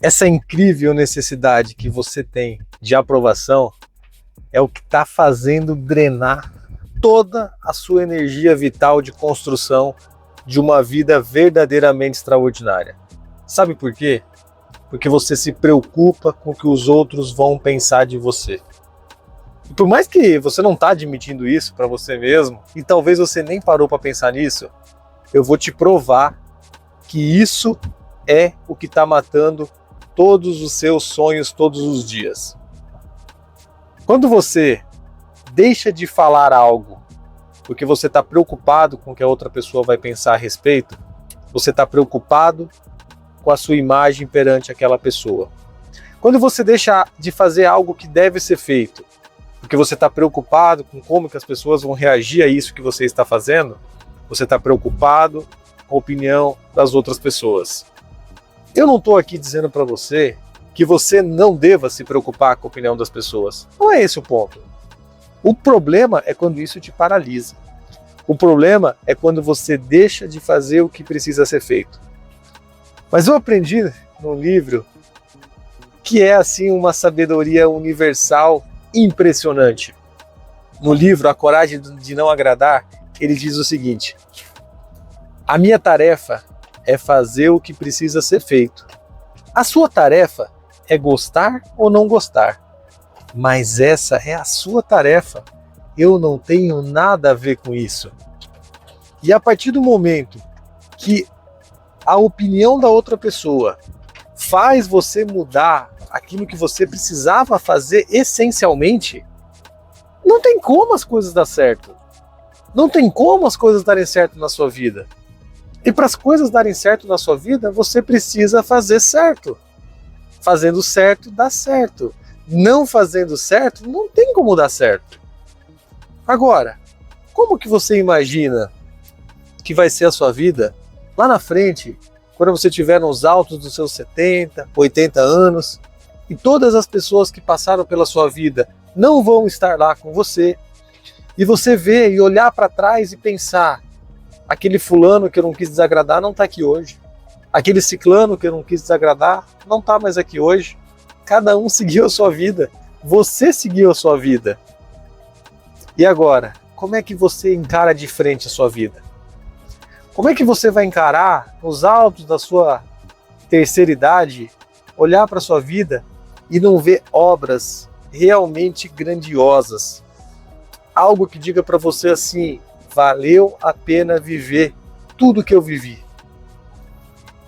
Essa incrível necessidade que você tem de aprovação é o que está fazendo drenar toda a sua energia vital de construção de uma vida verdadeiramente extraordinária. Sabe por quê? Porque você se preocupa com o que os outros vão pensar de você. E por mais que você não está admitindo isso para você mesmo, e talvez você nem parou para pensar nisso, eu vou te provar que isso é o que está matando todos os seus sonhos todos os dias. Quando você deixa de falar algo porque você está preocupado com o que a outra pessoa vai pensar a respeito, você está preocupado com a sua imagem perante aquela pessoa. Quando você deixa de fazer algo que deve ser feito, porque você está preocupado com como que as pessoas vão reagir a isso que você está fazendo, você está preocupado com a opinião das outras pessoas. Eu não estou aqui dizendo para você que você não deva se preocupar com a opinião das pessoas. Não é esse o ponto. O problema é quando isso te paralisa. O problema é quando você deixa de fazer o que precisa ser feito. Mas eu aprendi num livro que é assim uma sabedoria universal impressionante. No livro A Coragem de Não Agradar, ele diz o seguinte: a minha tarefa é fazer o que precisa ser feito. A sua tarefa é gostar ou não gostar. Mas essa é a sua tarefa. Eu não tenho nada a ver com isso. E a partir do momento que a opinião da outra pessoa faz você mudar aquilo que você precisava fazer essencialmente, não tem como as coisas dar certo. Não tem como as coisas darem certo na sua vida. E para as coisas darem certo na sua vida, você precisa fazer certo. Fazendo certo, dá certo. Não fazendo certo, não tem como dar certo. Agora, como que você imagina que vai ser a sua vida lá na frente, quando você estiver nos altos dos seus 70, 80 anos, e todas as pessoas que passaram pela sua vida não vão estar lá com você, e você ver e olhar para trás e pensar: aquele fulano que eu não quis desagradar não está aqui hoje. Aquele ciclano que eu não quis desagradar não está mais aqui hoje. Cada um seguiu a sua vida. Você seguiu a sua vida. E agora, como é que você encara de frente a sua vida? Como é que você vai encarar nos altos da sua terceira idade, olhar para a sua vida e não ver obras realmente grandiosas? Algo que diga para você assim: valeu a pena viver tudo que eu vivi.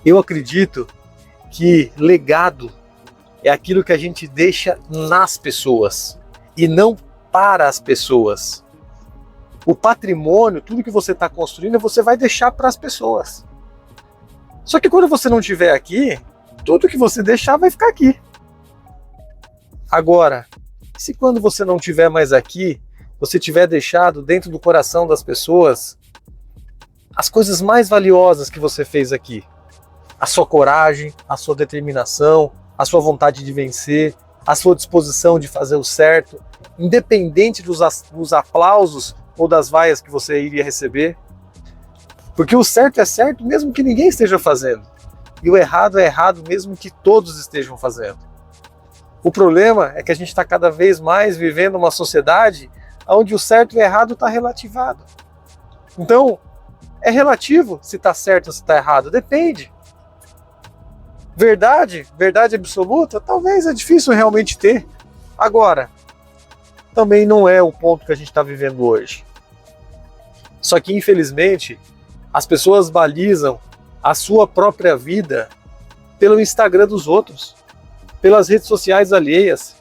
Eu acredito que legado é aquilo que a gente deixa nas pessoas e não para as pessoas. O patrimônio, tudo que você está construindo, você vai deixar para as pessoas. Só que quando você não estiver aqui, tudo que você deixar vai ficar aqui. Agora, se quando você não estiver mais aqui, você tiver deixado dentro do coração das pessoas as coisas mais valiosas que você fez aqui: a sua coragem, a sua determinação, a sua vontade de vencer, a sua disposição de fazer o certo, independente dos aplausos ou das vaias que você iria receber. Porque o certo é certo mesmo que ninguém esteja fazendo, e o errado é errado mesmo que todos estejam fazendo. O problema é que a gente está cada vez mais vivendo uma sociedade onde o certo e o errado está relativado. Então, é relativo se está certo ou se está errado, depende. Verdade absoluta, talvez é difícil realmente ter. Agora, também não é o ponto que a gente está vivendo hoje. Só que, infelizmente, as pessoas balizam a sua própria vida pelo Instagram dos outros, pelas redes sociais alheias.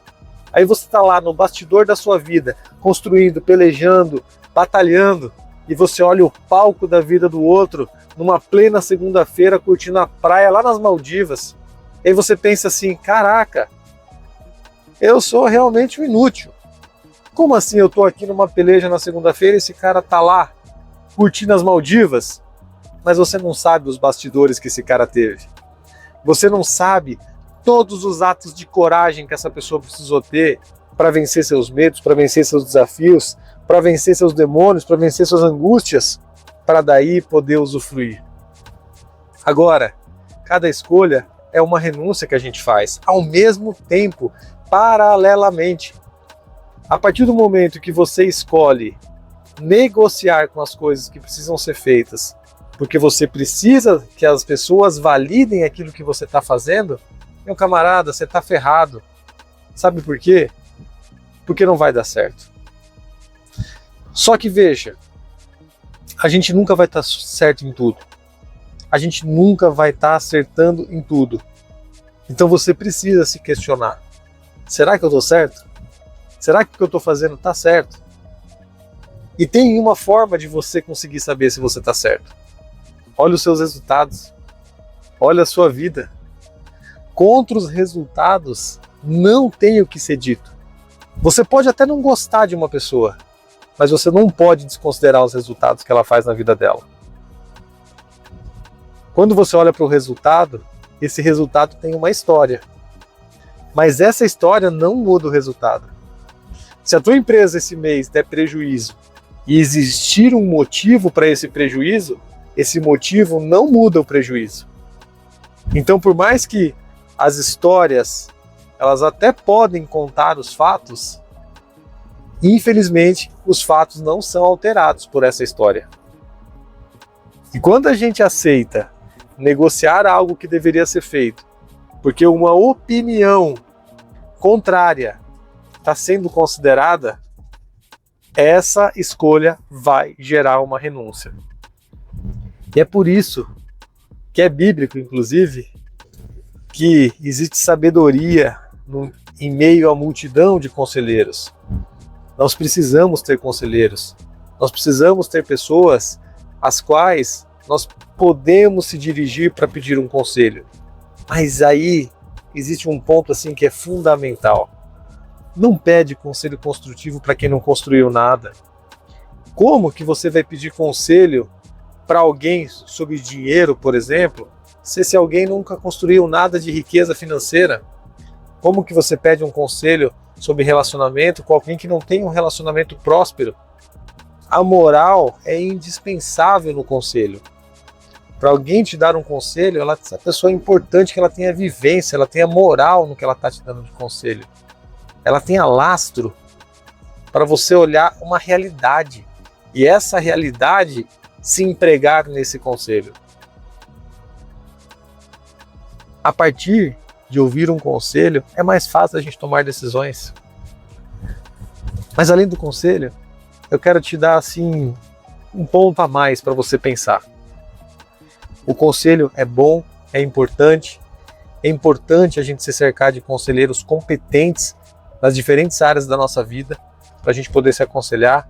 Aí você está lá no bastidor da sua vida, construindo, pelejando, batalhando, e você olha o palco da vida do outro numa plena segunda-feira curtindo a praia lá nas Maldivas. E aí você pensa assim: caraca, eu sou realmente um inútil. Como assim eu tô aqui numa peleja na segunda-feira e esse cara tá lá curtindo as Maldivas? Mas você não sabe os bastidores que esse cara teve. Você não sabe todos os atos de coragem que essa pessoa precisou ter para vencer seus medos, para vencer seus desafios, para vencer seus demônios, para vencer suas angústias, para daí poder usufruir. Agora, cada escolha é uma renúncia que a gente faz, ao mesmo tempo, paralelamente. A partir do momento que você escolhe negociar com as coisas que precisam ser feitas, porque você precisa que as pessoas validem aquilo que você está fazendo, meu camarada, você está ferrado. Sabe por quê? Porque não vai dar certo. Só que veja, a gente nunca vai estar certo em tudo. A gente nunca vai estar acertando em tudo. Então você precisa se questionar. Será que eu estou certo? Será que o que eu estou fazendo está certo? E tem uma forma de você conseguir saber se você está certo. Olha os seus resultados. Olha a sua vida. Contra os resultados, não tem o que ser dito. Você pode até não gostar de uma pessoa, mas você não pode desconsiderar os resultados que ela faz na vida dela. Quando você olha para o resultado, esse resultado tem uma história. Mas essa história não muda o resultado. Se a tua empresa esse mês der prejuízo e existir um motivo para esse prejuízo, esse motivo não muda o prejuízo. Então, por mais que as histórias, elas até podem contar os fatos, infelizmente, os fatos não são alterados por essa história. E quando a gente aceita negociar algo que deveria ser feito, porque uma opinião contrária está sendo considerada, essa escolha vai gerar uma renúncia. E é por isso que é bíblico, inclusive, que existe sabedoria em meio à multidão de conselheiros. Nós precisamos ter conselheiros. Nós precisamos ter pessoas às quais nós podemos se dirigir para pedir um conselho. Mas aí existe um ponto assim que é fundamental. Não pede conselho construtivo para quem não construiu nada. Como que você vai pedir conselho para alguém sobre dinheiro, por exemplo, se esse alguém nunca construiu nada de riqueza financeira? Como que você pede um conselho sobre relacionamento com alguém que não tem um relacionamento próspero? A moral é indispensável no conselho. Para alguém te dar um conselho, essa pessoa é importante que ela tenha vivência, ela tenha moral no que ela está te dando de conselho. Ela tenha lastro para você olhar uma realidade e essa realidade se empregar nesse conselho. A partir de ouvir um conselho, é mais fácil a gente tomar decisões. Mas além do conselho, eu quero te dar assim um ponto a mais para você pensar. O conselho é bom, é importante a gente se cercar de conselheiros competentes nas diferentes áreas da nossa vida, para a gente poder se aconselhar.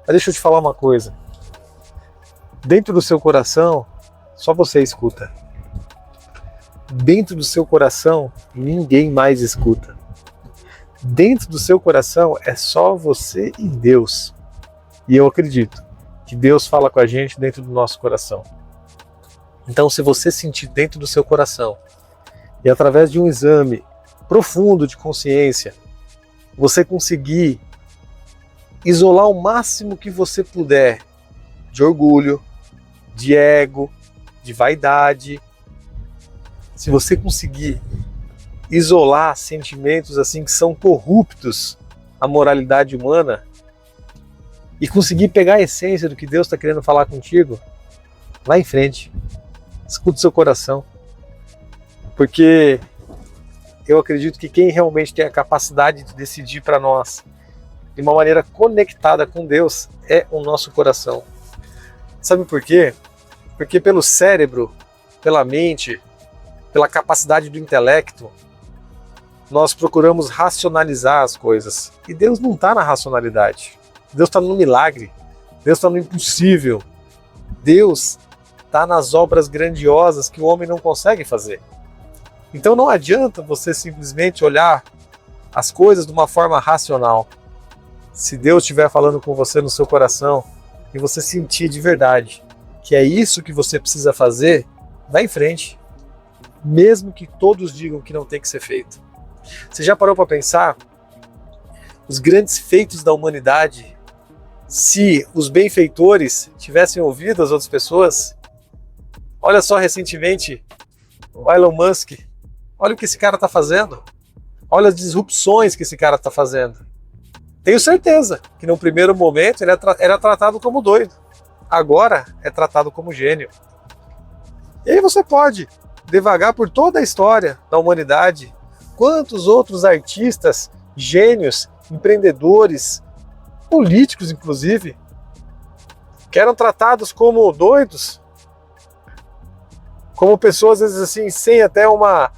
Mas deixa eu te falar uma coisa. Dentro do seu coração, só você escuta. Dentro do seu coração, ninguém mais escuta. Dentro do seu coração é só você e Deus. E eu acredito que Deus fala com a gente dentro do nosso coração. Então, se você sentir dentro do seu coração e através de um exame profundo de consciência, você conseguir isolar o máximo que você puder de orgulho, de ego, de vaidade, se você conseguir isolar sentimentos assim que são corruptos à moralidade humana e conseguir pegar a essência do que Deus está querendo falar contigo, vá em frente. Escuta o seu coração, porque eu acredito que quem realmente tem a capacidade de decidir para nós de uma maneira conectada com Deus é o nosso coração. Sabe por quê? Porque pelo cérebro, pela mente, pela capacidade do intelecto, nós procuramos racionalizar as coisas. E Deus não está na racionalidade. Deus está no milagre. Deus está no impossível. Deus está nas obras grandiosas que o homem não consegue fazer. Então não adianta você simplesmente olhar as coisas de uma forma racional. Se Deus estiver falando com você no seu coração e você sentir de verdade que é isso que você precisa fazer, vá em frente. Mesmo que todos digam que não tem que ser feito. Você já parou para pensar os grandes feitos da humanidade se os benfeitores tivessem ouvido as outras pessoas? Olha só, recentemente, O Elon Musk, olha o que esse cara está fazendo. Olha as disrupções que esse cara está fazendo. Tenho certeza que no primeiro momento ele era tratado como doido. Agora é tratado como gênio. E aí você pode devagar por toda a história da humanidade. Quantos outros artistas, gênios, empreendedores, políticos inclusive, que eram tratados como doidos, como pessoas às vezes assim, sem até uma,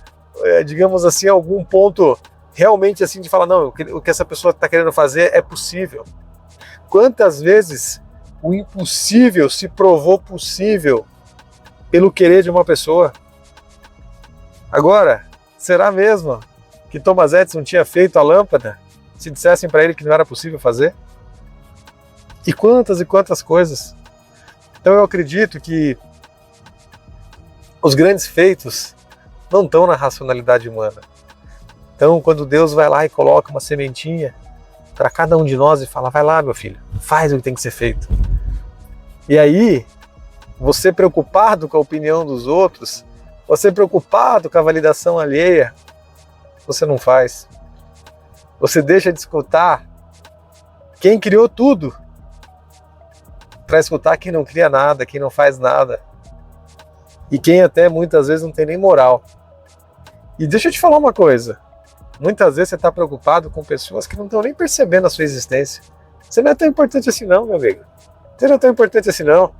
digamos assim, algum ponto realmente assim de falar, não, o que essa pessoa está querendo fazer é possível. Quantas vezes o impossível se provou possível pelo querer de uma pessoa? Agora, será mesmo que Thomas Edison tinha feito a lâmpada se dissessem para ele que não era possível fazer? E quantas coisas. Então eu acredito que os grandes feitos não estão na racionalidade humana. Então quando Deus vai lá e coloca uma sementinha para cada um de nós e fala, vai lá meu filho, faz o que tem que ser feito. E aí, você preocupado com a opinião dos outros, você preocupado com a validação alheia, você não faz. Você deixa de escutar quem criou tudo para escutar quem não cria nada, quem não faz nada. E quem até muitas vezes não tem nem moral. E deixa eu te falar uma coisa. Muitas vezes você está preocupado com pessoas que não estão nem percebendo a sua existência. Você não é tão importante assim não, meu amigo. Você não é tão importante assim não.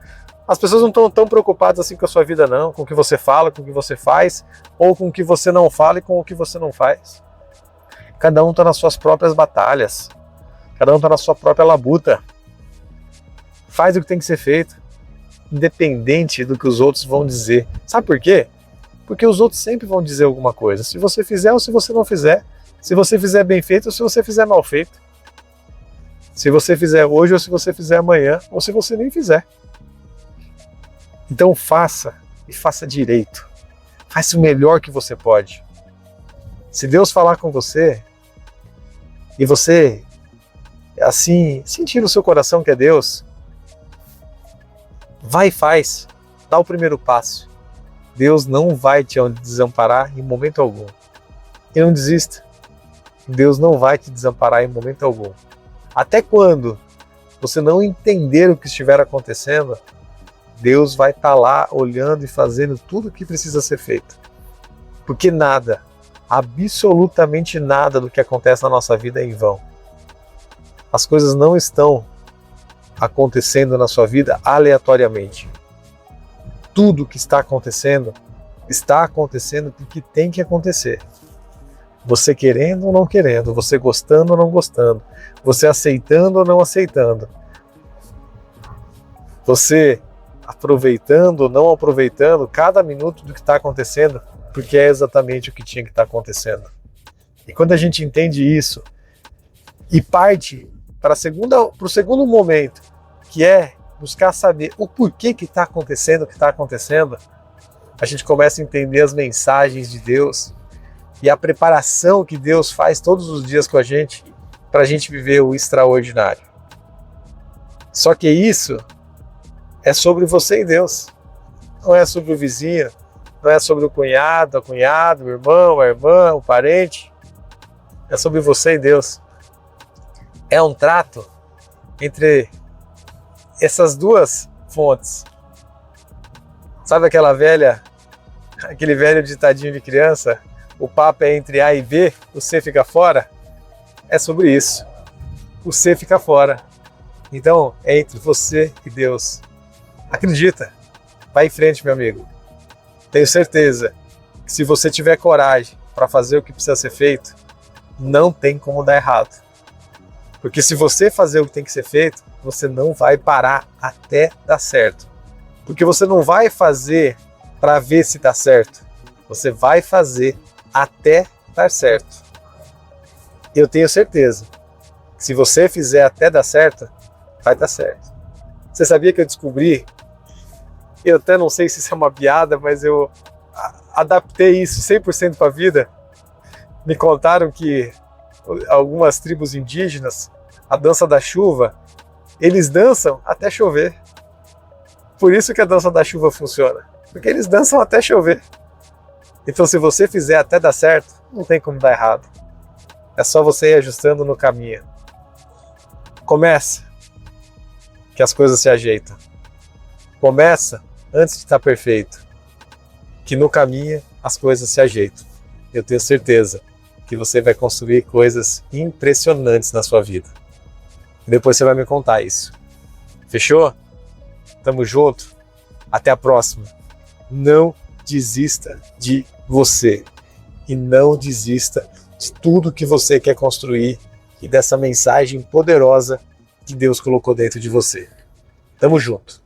As pessoas não estão tão preocupadas assim com a sua vida não, com o que você fala, com o que você faz, ou com o que você não fala e com o que você não faz. Cada um está nas suas próprias batalhas. Cada um está na sua própria labuta. Faz o que tem que ser feito, independente do que os outros vão dizer. Sabe por quê? Porque os outros sempre vão dizer alguma coisa. Se você fizer ou se você não fizer. Se você fizer bem feito ou se você fizer mal feito. Se você fizer hoje ou se você fizer amanhã, ou se você nem fizer. Então faça, e faça direito. Faça o melhor que você pode. Se Deus falar com você, e você, assim, sentir no seu coração que é Deus, vai e faz, dá o primeiro passo. Deus não vai te desamparar em momento algum. E não desista. Deus não vai te desamparar em momento algum. Até quando você não entender o que estiver acontecendo, Deus vai estar lá olhando e fazendo tudo o que precisa ser feito. Porque nada, absolutamente nada do que acontece na nossa vida é em vão. As coisas não estão acontecendo na sua vida aleatoriamente. Tudo que está acontecendo porque tem que acontecer. Você querendo ou não querendo, você gostando ou não gostando, você aceitando ou não aceitando, você aproveitando ou não aproveitando cada minuto do que está acontecendo, porque é exatamente o que tinha que estar acontecendo. E quando a gente entende isso e parte para o segundo momento, que é buscar saber o porquê que está acontecendo o que está acontecendo, a gente começa a entender as mensagens de Deus e a preparação que Deus faz todos os dias com a gente para a gente viver o extraordinário. Só que isso é sobre você e Deus, não é sobre o vizinho, não é sobre o cunhado, a cunhada, o irmão, a irmã, o parente, é sobre você e Deus. É um trato entre essas duas fontes. Sabe aquele velho ditadinho de criança? O papo é entre A e B, o C fica fora? É sobre isso. O C fica fora. Então, é entre você e Deus. Acredita. Vai em frente, meu amigo. Tenho certeza que se você tiver coragem para fazer o que precisa ser feito, não tem como dar errado. Porque se você fazer o que tem que ser feito, você não vai parar até dar certo. Porque você não vai fazer para ver se dá certo. Você vai fazer até dar certo. Eu tenho certeza que se você fizer até dar certo, vai dar certo. Você sabia que eu descobri? Eu até não sei se isso é uma piada, mas eu adaptei isso 100% para a vida. Me contaram que algumas tribos indígenas, a dança da chuva, eles dançam até chover. Por isso que a dança da chuva funciona. Porque eles dançam até chover. Então, se você fizer até dar certo, não tem como dar errado. É só você ir ajustando no caminho. Começa, que as coisas se ajeitam. Começa antes de estar perfeito, que no caminho as coisas se ajeitam. Eu tenho certeza que você vai construir coisas impressionantes na sua vida. E depois você vai me contar isso. Fechou? Tamo junto. Até a próxima. Não desista de você. E não desista de tudo que você quer construir e dessa mensagem poderosa que Deus colocou dentro de você. Tamo junto.